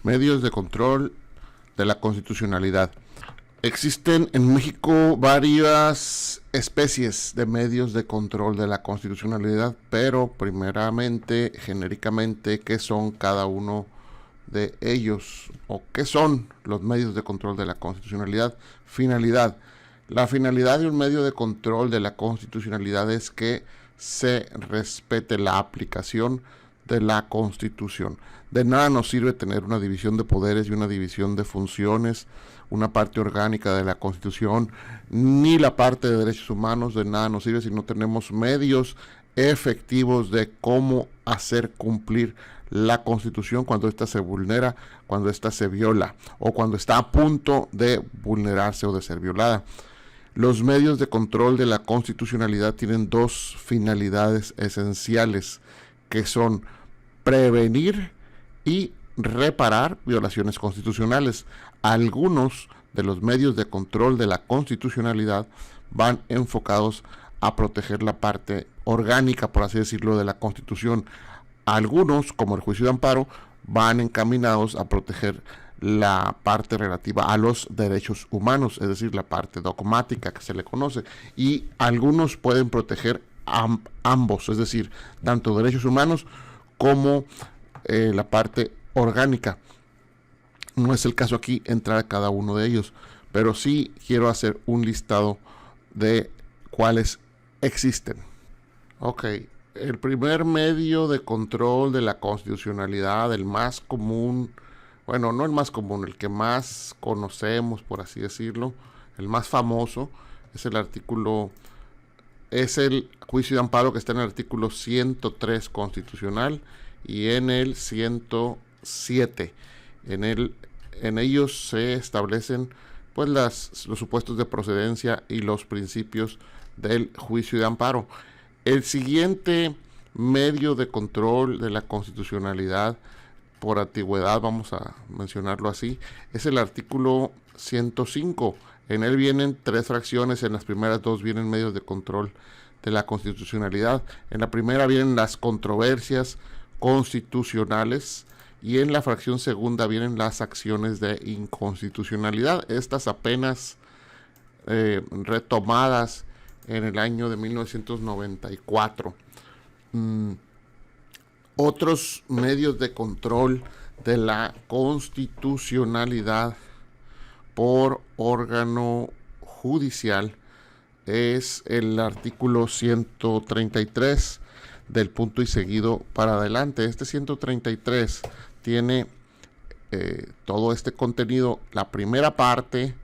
Medios de control de la constitucionalidad. Existen en México varias especies de medios de control de la constitucionalidad, pero primeramente, genéricamente, ¿qué son cada uno de ellos? ¿O qué son los medios de control de la constitucionalidad? Finalidad. La finalidad de un medio de control de la constitucionalidad es que se respete la aplicación de la Constitución. De nada nos sirve tener una división de poderes y una división de funciones, una parte orgánica de la Constitución, ni la parte de derechos humanos. De nada nos sirve si no tenemos medios efectivos de cómo hacer cumplir la Constitución cuando ésta se vulnera, cuando ésta se viola o cuando está a punto de vulnerarse o de ser violada. Los medios de control de la constitucionalidad tienen dos finalidades esenciales, que son prevenir y reparar violaciones constitucionales. Algunos de los medios de control de la constitucionalidad van enfocados a proteger la parte orgánica, por así decirlo, de la Constitución. Algunos, como el juicio de amparo, van encaminados a proteger la parte relativa a los derechos humanos, es decir, la parte dogmática que se le conoce, y algunos pueden proteger ambos, es decir, tanto derechos humanos como la parte orgánica. No es el caso aquí entrar a cada uno de ellos, pero sí quiero hacer un listado de cuáles existen. Ok, el primer medio de control de la constitucionalidad, el más común, bueno, no el más común, el que más conocemos, por así decirlo, el más famoso, es el juicio de amparo, que está en el artículo 103 constitucional y en el 107. En ellos se establecen pues los supuestos de procedencia y los principios del juicio de amparo. El siguiente medio de control de la constitucionalidad, por antigüedad vamos a mencionarlo así, es el artículo 105. En él vienen 3 fracciones, en las primeras 2 vienen medios de control de la constitucionalidad. En la primera vienen las controversias constitucionales y en la fracción segunda vienen las acciones de inconstitucionalidad. Estas apenas retomadas en el año de 1994. Otros medios de control de la constitucionalidad por órgano judicial es el artículo 133 del punto y seguido para adelante. Este 133 tiene todo este contenido. La primera parte,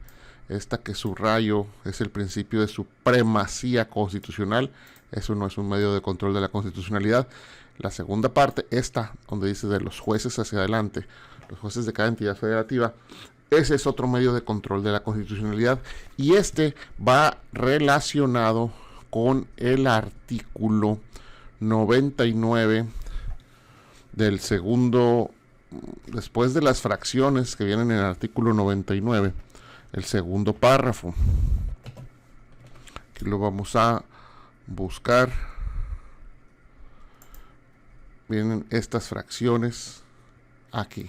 esta que subrayo, es el principio de supremacía constitucional. Eso no es un medio de control de la constitucionalidad. La segunda parte, esta donde dice de los jueces hacia adelante, los jueces de cada entidad federativa, ese es otro medio de control de la constitucionalidad, y este va relacionado con el artículo 99 del segundo, después de las fracciones que vienen en el artículo 99, el segundo párrafo. Aquí lo vamos a buscar. Vienen estas fracciones aquí.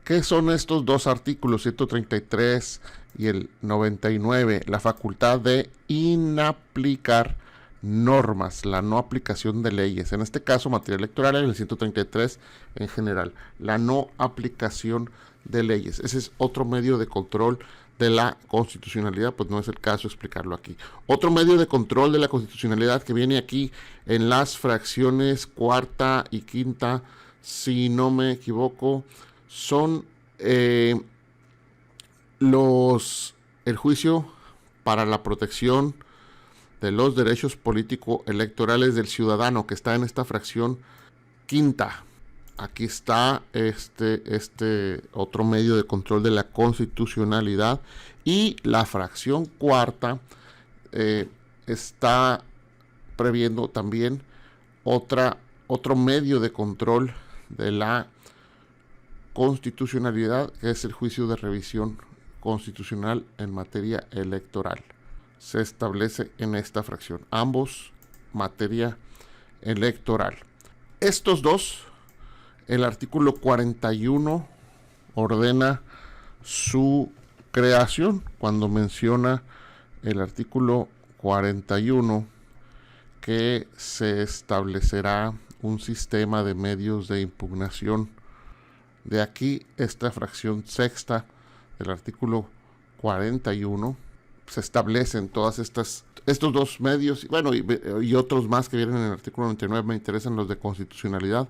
¿Qué son estos dos artículos, 133 y el 99? La facultad de inaplicar normas, la no aplicación de leyes. En este caso, materia electoral, en el 133 en general. La no aplicación de leyes. Ese es otro medio de control de la constitucionalidad, pues no es el caso explicarlo aquí. Otro medio de control de la constitucionalidad que viene aquí en las fracciones cuarta y quinta, si no me equivoco, son el juicio para la protección de los derechos político-electorales del ciudadano, que está en esta fracción quinta. Aquí está este otro medio de control de la constitucionalidad, y la fracción cuarta está previendo también otro medio de control de la constitucionalidad, que es el juicio de revisión constitucional en materia electoral. Se establece en esta fracción, ambos materia electoral. Estos dos El artículo 41 ordena su creación cuando menciona el artículo 41 que se establecerá un sistema de medios de impugnación. De aquí esta fracción sexta del artículo 41 se establecen todas estos dos medios, bueno, y otros más que vienen en el artículo 99. Me interesan los de constitucionalidad,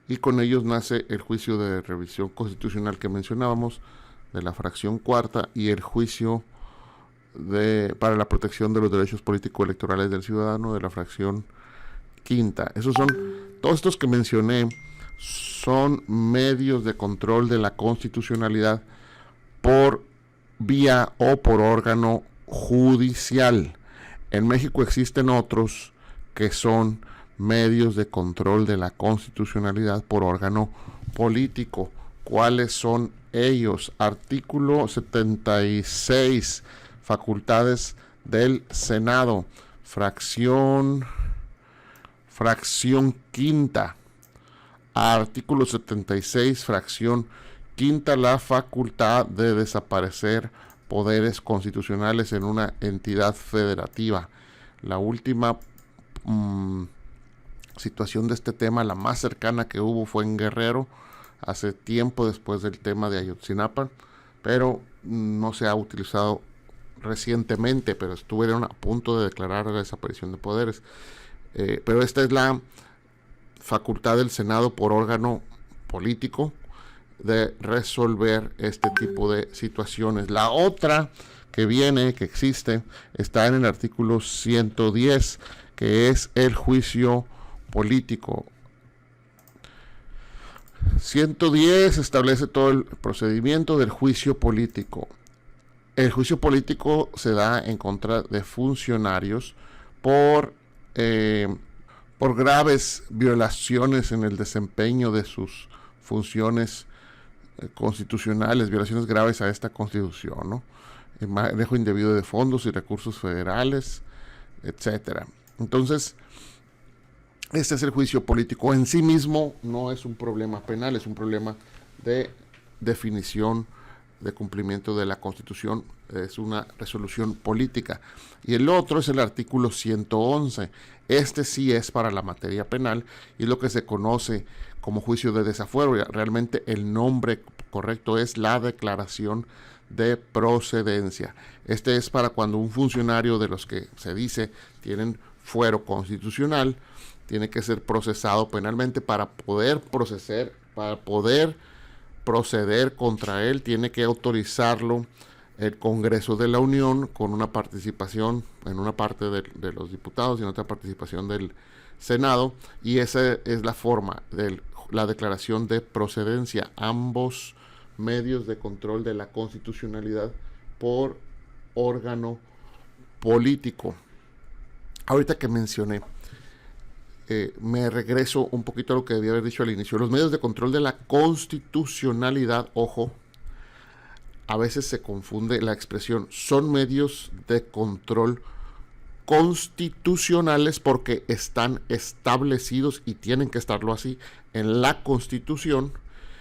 y con ellos nace el juicio de revisión constitucional que mencionábamos de la fracción cuarta, y el juicio para la protección de los derechos político-electorales del ciudadano de la fracción quinta. Todos estos que mencioné son medios de control de la constitucionalidad por vía o por órgano judicial. En México existen otros que son medios de control de la constitucionalidad por órgano político. ¿Cuáles son ellos? Artículo 76, facultades del Senado, fracción quinta. Artículo 76, fracción quinta, la facultad de desaparecer poderes constitucionales en una entidad federativa. La última situación de este tema, la más cercana que hubo, fue en Guerrero, hace tiempo después del tema de Ayotzinapa, pero no se ha utilizado recientemente, pero estuvieron a punto de declarar la desaparición de poderes. Pero esta es la facultad del Senado por órgano político de resolver este tipo de situaciones. La otra que existe, está en el artículo 110, que es el juicio político. 110 establece todo el procedimiento del juicio político. El juicio político se da en contra de funcionarios por graves violaciones en el desempeño de sus funciones constitucionales, violaciones graves a esta Constitución, ¿no? El manejo indebido de fondos y recursos federales, etcétera. Entonces, este es el juicio político. En sí mismo no es un problema penal, es un problema de definición de cumplimiento de la Constitución, es una resolución política. Y el otro es el artículo 111. Este sí es para la materia penal y lo que se conoce como juicio de desafuero. Realmente el nombre correcto es la declaración de procedencia. Este es para cuando un funcionario de los que se dice tienen fuero constitucional tiene que ser procesado penalmente. Para poder proceder contra él, tiene que autorizarlo el Congreso de la Unión, con una participación en una parte de los diputados y en otra participación del Senado, y esa es la forma de la declaración de procedencia. Ambos medios de control de la constitucionalidad por órgano político. Ahorita que mencioné, me regreso un poquito a lo que debía haber dicho al inicio. Los medios de control de la constitucionalidad, ojo, a veces se confunde la expresión. Son medios de control constitucionales porque están establecidos y tienen que estarlo así en la Constitución.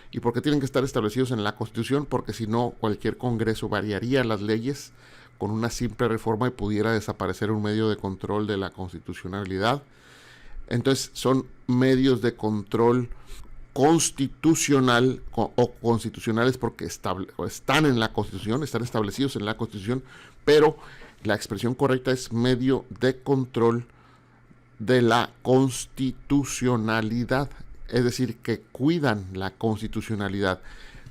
¿Y por qué tienen que estar establecidos en la Constitución? Porque si no, cualquier Congreso variaría las leyes con una simple reforma y pudiera desaparecer un medio de control de la constitucionalidad. Entonces son medios de control constitucional o constitucionales porque están en la Constitución, están establecidos en la Constitución, pero la expresión correcta es medio de control de la constitucionalidad, es decir, que cuidan la constitucionalidad.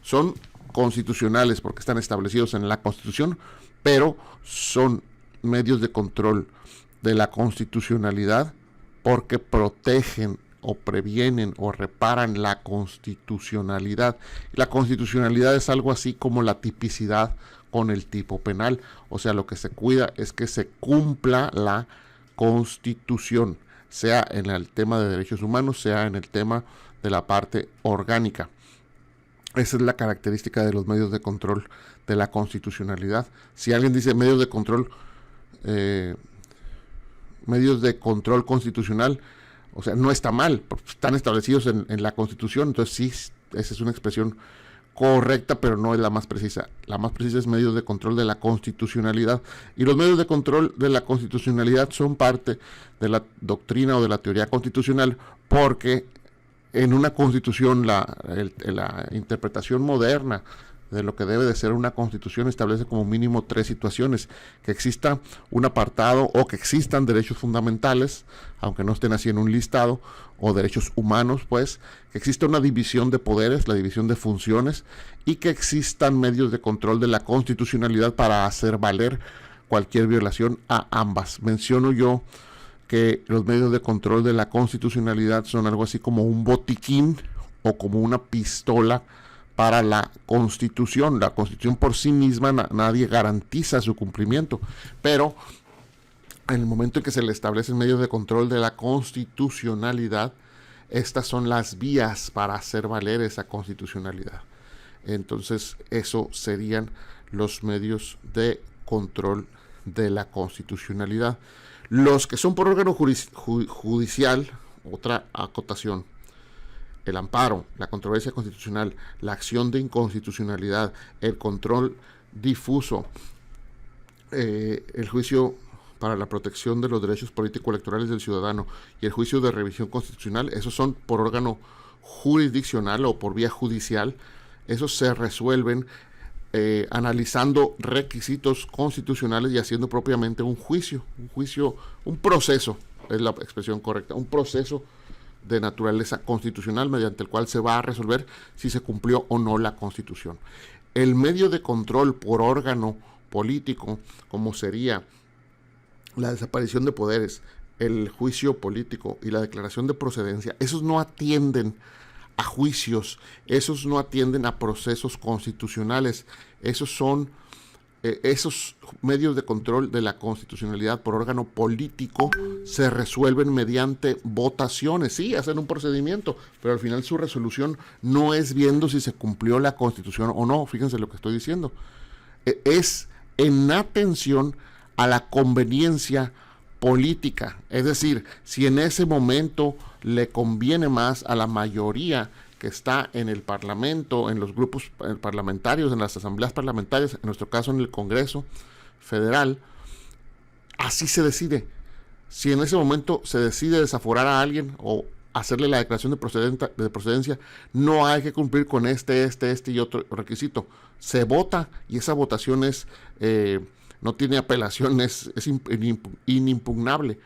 Son constitucionales porque están establecidos en la Constitución, pero son medios de control de la constitucionalidad porque protegen o previenen o reparan la constitucionalidad. La constitucionalidad es algo así como la tipicidad con el tipo penal. O sea, lo que se cuida es que se cumpla la Constitución, sea en el tema de derechos humanos, sea en el tema de la parte orgánica. Esa es la característica de los medios de control de la constitucionalidad. Si alguien dice medios de control constitucional, O sea, no está mal, están establecidos en la Constitución, entonces sí, esa es una expresión correcta, pero no es la más precisa. La más precisa es medios de control de la constitucionalidad. Y los medios de control de la constitucionalidad son parte de la doctrina o de la teoría constitucional, porque en una constitución la interpretación moderna de lo que debe de ser una constitución establece como mínimo 3 situaciones: que exista un apartado o que existan derechos fundamentales, aunque no estén así en un listado, o derechos humanos, pues, que exista una división de poderes, la división de funciones, y que existan medios de control de la constitucionalidad para hacer valer cualquier violación a ambas. Menciono yo que los medios de control de la constitucionalidad son algo así como un botiquín o como una pistola para la Constitución. La Constitución por sí misma nadie garantiza su cumplimiento, pero en el momento en que se le establecen medios de control de la constitucionalidad, estas son las vías para hacer valer esa constitucionalidad. Entonces, eso serían los medios de control de la constitucionalidad. Los que son por órgano judicial, otra acotación: el amparo, la controversia constitucional, la acción de inconstitucionalidad, el control difuso, el juicio para la protección de los derechos político-electorales del ciudadano y el juicio de revisión constitucional, esos son por órgano jurisdiccional o por vía judicial. Esos se resuelven analizando requisitos constitucionales y haciendo propiamente un juicio, un proceso, es la expresión correcta, un proceso de naturaleza constitucional mediante el cual se va a resolver si se cumplió o no la Constitución. El medio de control por órgano político, como sería la desaparición de poderes, el juicio político y la declaración de procedencia, esos no atienden a juicios, esos no atienden a procesos constitucionales, esos medios de control de la constitucionalidad por órgano político se resuelven mediante votaciones. Sí, hacen un procedimiento, pero al final su resolución no es viendo si se cumplió la Constitución o no. Fíjense lo que estoy diciendo. Es en atención a la conveniencia política. Es decir, si en ese momento le conviene más a la mayoría que está en el Parlamento, en los grupos parlamentarios, en las asambleas parlamentarias, en nuestro caso en el Congreso Federal, así se decide. Si en ese momento se decide desaforar a alguien o hacerle la declaración de procedencia, no hay que cumplir con este y otro requisito. Se vota y esa votación no tiene apelación, es inimpugnable.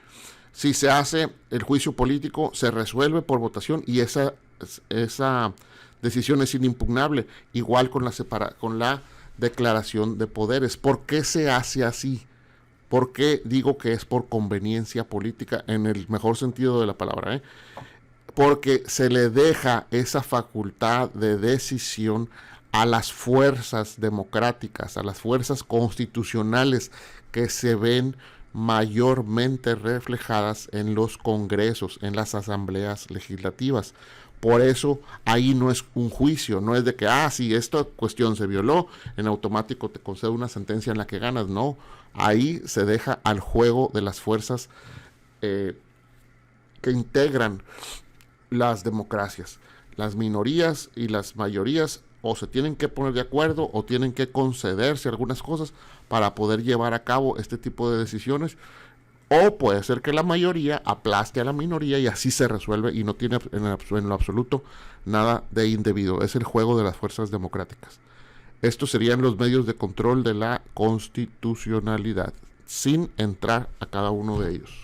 Si se hace el juicio político, se resuelve por votación y esa decisión es inimpugnable. Igual con la declaración de poderes. ¿Por qué se hace así? ¿Por qué digo que es por conveniencia política en el mejor sentido de la palabra? Porque se le deja esa facultad de decisión a las fuerzas democráticas, a las fuerzas constitucionales que se ven mayormente reflejadas en los congresos, en las asambleas legislativas. Por eso ahí no es un juicio, no es de que, si esta cuestión se violó, en automático te concedo una sentencia en la que ganas. No, ahí se deja al juego de las fuerzas que integran las democracias. Las minorías y las mayorías o se tienen que poner de acuerdo o tienen que concederse algunas cosas para poder llevar a cabo este tipo de decisiones, o puede ser que la mayoría aplaste a la minoría y así se resuelve y no tiene en lo absoluto nada de indebido. Es el juego de las fuerzas democráticas. Estos serían los medios de control de la constitucionalidad, sin entrar a cada uno de ellos.